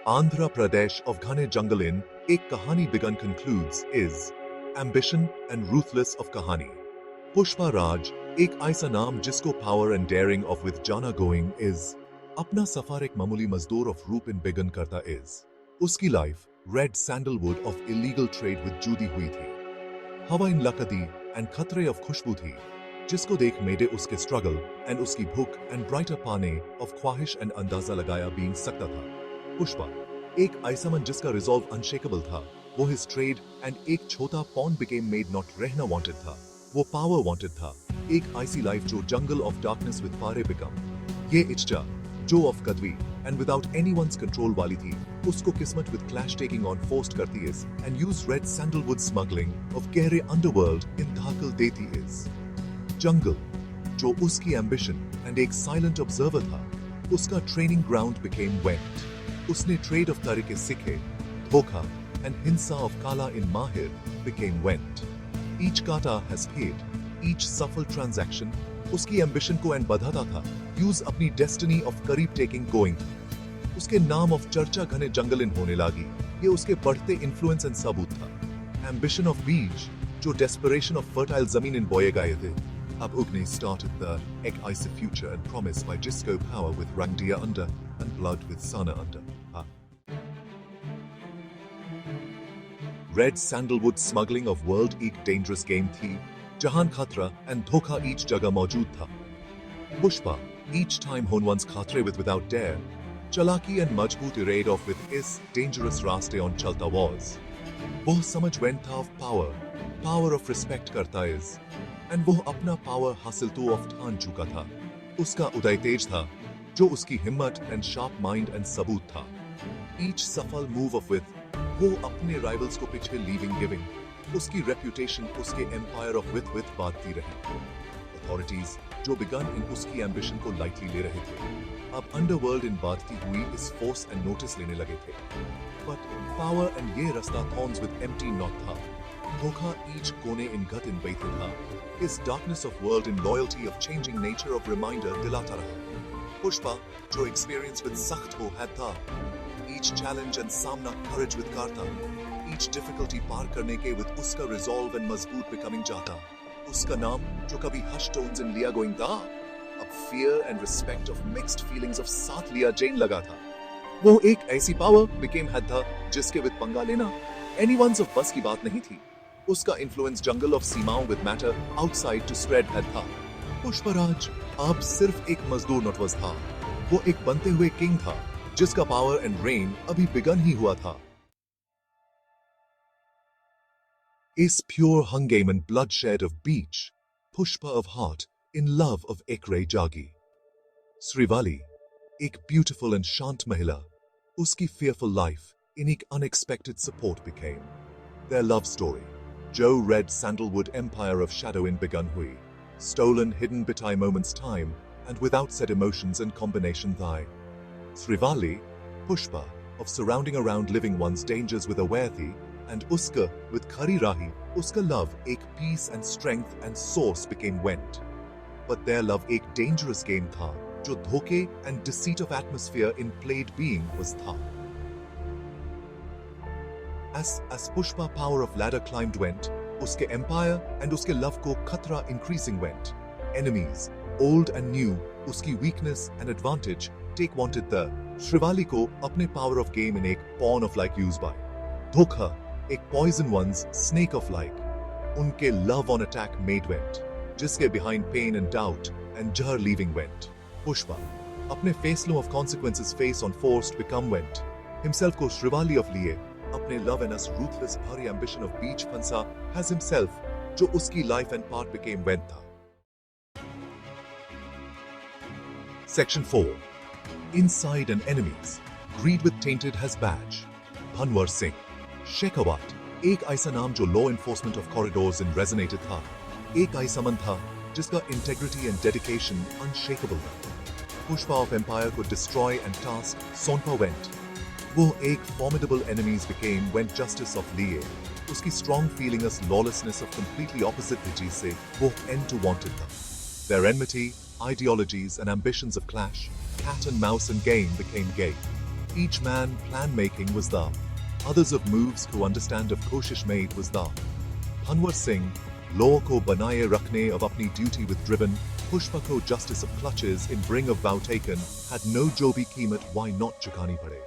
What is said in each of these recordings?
Andhra Pradesh of Ghane Jungle in Ek Kahani Begun concludes is Ambition and Ruthless of Kahani. Pushpa Raj, एक ऐसा नाम जिसको power and daring of with Jana going is अपना सफर एक मामूली मजदूर of रूप in begin करता is उसकी life red sandalwood of illegal trade with Judi हुई थी हवा इन लकदी and खतरे of खुशबू थी जिसको देख मेरे उसके struggle and उसकी भूख and brighter पाने of ख्वाहिश and अंदाजा लगाया बीन सकता था पुष्पा एक ऐसा मन जिसका resolve unshakable था वो his trade and एक छोटा pawn became made not रहना wanted था वो power wanted था एक ऐसी life जो jungle of darkness with पारे become ये इच्छा जो of कदवी and without anyone's control वाली थी उसको किस्मत with clash taking on forced करती is and use red sandalwood smuggling of गहरे underworld in धाकल देती is jungle जो उसकी ambition and एक silent observer था उसका training ground became went उसने trade of तरीके सीखे धोखा and हिंसा of काला in माहिर became went each kata has paid each सफल transaction उसकी ambition को and बढ़ाता था use अपनी destiny of करीब taking going उसके नाम of चर्चा घने जंगल इन होने लगी ये उसके बढ़ते influence and सबूत था ambition of बीज जो desperation of fertile जमीन इन बोए गए थे अब उगने started the एक ऐसे future and promise by जिसको power with rangdia under and blood with sana under Red sandalwood smuggling of world एक dangerous game थी जहां खतरा and धोखा each जगह मौजूद था पुष्पा each time होन one's खतरे with without dare चालाकी and मजबूत raid off with इस dangerous रास्ते on चलता was वो समझ went था of power of respect करता is and वो अपना power हासिल तो of ठान चुका था उसका उदय तेज था जो उसकी हिम्मत and sharp mind and सबूत था each सफल move of with वो अपने राइवल्स को पीछे लीविंग गिविंग उसकी रेप्यूटेशन उसके एम्पायर ऑफ विथ बांटती रही अथॉरिटीज जो बिगन इन उसकी एम्बिशन को लाइटली ले रहे थे अब अंडरवर्ल्ड इन बांटती हुई इस फोर्स एंड नोटिस लेने लगे थे बट पावर एंड ये रास्ता थॉर्न्स विद एम्प्टी नॉट था धोखा ईच कोने इन गत इन बैठे था इस darkness of world in loyalty of changing nature of reminder दिलाता रहा पुष्पा जो एक्सपीरियंस विद सख्त हो है था each challenge and सामना courage with करता each difficulty पार करने के with उसका resolve and मजबूत becoming जाता उसका नाम जो कभी hush tones in लिया going था अब fear and respect of mixed feelings of साथ लिया जैन लगा था वो एक ऐसी power became had था जिसके with पंगा लेना anyone's of बस की बात नहीं थी उसका influence jungle of सीमाओं with matter outside to spread had था पुष्पराज अब सिर्फ एक मजदूर नॉट was था वो एक बनते हुए किंग था जिसका पावर एंड रेन अभी बिगन ही हुआ था इस प्योर हंगेम एंड ब्लडशेड ऑफ बीच Pushpa of heart in love of एकरे जागी श्रीवाली एक ब्यूटीफुल एंड शांत महिला उसकी fearful life in एक unexpected support became their love story जो red sandalwood empire of shadow in begun hui stolen hidden bitai moments time and without said emotions and combination thy Srivali, Pushpa, of surrounding around living one's dangers with awareness, and Uska with Khari Rahi, Uska love, ek peace and strength and source became went. But their love ek dangerous game tha, jo dhoke and deceit of atmosphere in played being was tha. As Pushpa power of ladder climbed went, uske empire and uske love ko khatra increasing went. Enemies, old and new, uski weakness and advantage, take wanted the Shrivali को अपने power of game in एक pawn of like used by धोखा एक poison one's snake of like उनके love on attack made went जिसके behind pain and doubt and jar leaving went Pushpa अपने फैसलों of consequences face on forced become went himself को Shrivali of लिए अपने love and us ruthless भारी ambition of beach फंसा has himself जो उसकी life and part became went था Section 4 Inside and enemies, greed with tainted has badge. Bhanwar Singh, Shekhawat, एक ऐसा नाम जो law enforcement of corridors in resonated था, एक ऐसा मन था जिसका integrity and dedication unshakable था. Pushpa of empire could destroy and task Sonpa went. वो एक formidable enemies became when justice of लिए. उसकी strong feeling as lawlessness of completely opposite the चीज से वो end to wanted था. Their enmity, ideologies and ambitions of clash. Cat and mouse and game became gay. Each man plan making was the others of moves को understand of कोशिश made was the Bhanwar Singh law को बनाए रखने of अपनी duty with driven Pushpa को justice of clutches in bring of vow taken had no जो भी कीमत why not चुकानी पड़े.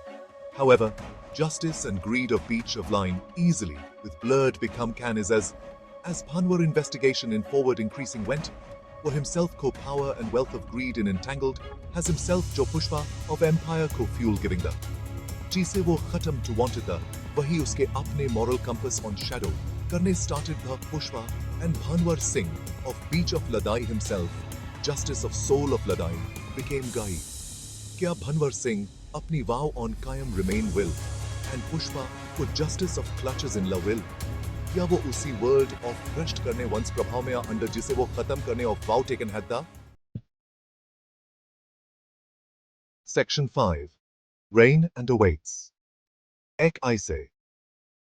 However, justice and greed of beach of line easily with blurred become can is as Bhanwar investigation in forward increasing went, for himself co power and wealth of greed in entangled, has himself जो Pushpa of empire को fuel giving the जिसे वो खत्म to wanted the वही उसके अपने moral compass on shadow करने started the Pushpa and Bhanwar Singh of beach of Ladai himself, justice of soul of Ladai, became guide. क्या Bhanwar Singh अपनी vow on कायम remain will and Pushpa को justice of clutches in la will, या वो उसी world of भ्रष्ट करने वंश प्रभाव में अंडर जिसे वो खत्म करने of wow taken had the Section 5 Rain and Awaits Ek aise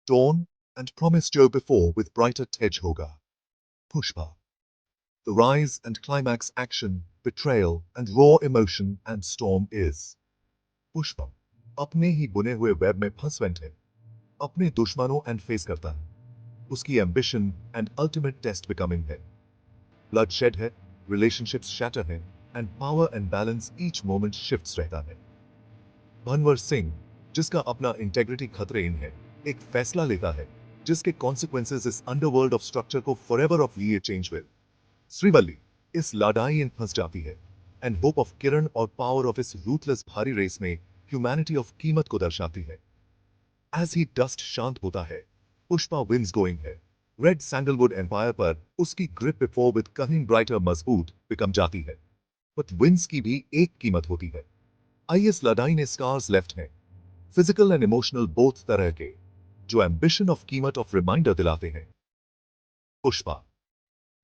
Dawn and promise Joe before with brighter tej hoga Pushpa The rise and climax action, betrayal and raw emotion and storm is Pushpa अपने ही बुने हुए web में फंस बैठे अपने दुश्मनों and face करता है उसकी ambition and ultimate test becoming है bloodshed है relationships shatter है and power and balance each moment shifts रहता है भनवर सिंह जिसका अपना integrity खतरे इन है एक फैसला लेता है जिसके consequences इस underworld of structure को forever of लिए change will श्रीवल्ली इस लड़ाई इन फंस जाती है and hope of किरण और power of इस ruthless भारी रेस में humanity of कीमत को दर्शाती है as he dust शांत होता है पुष्पा विंस गोइंग है रेड सैंडलवुड एम्पायर पर उसकी grip before with coming brighter मजबूत बिकम जाती है बट विंस की भी एक कीमत होती है आईएस लड़ाई ने स्कार्स लेफ्ट हैं फिजिकल एंड इमोशनल बोथ तरह के जो एम्बिशन ऑफ कीमत ऑफ रिमाइंडर दिलाते हैं पुष्पा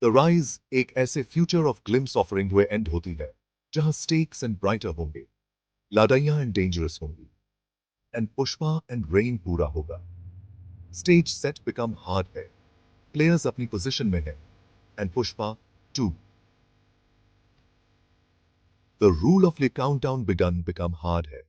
द राइज एक ऐसे फ्यूचर ऑफ ग्लिम्स ऑफरिंग हुए एंड होती है जहां स्टेक्स एंड ब्राइटर होंगे लड़ाइयां एंड डेंजरस होंगी एंड पुष्पा एंड रेन पूरा होगा Stage set become hard है players अपनी position में है and Pushpa 2 The rule of the countdown begun become hard है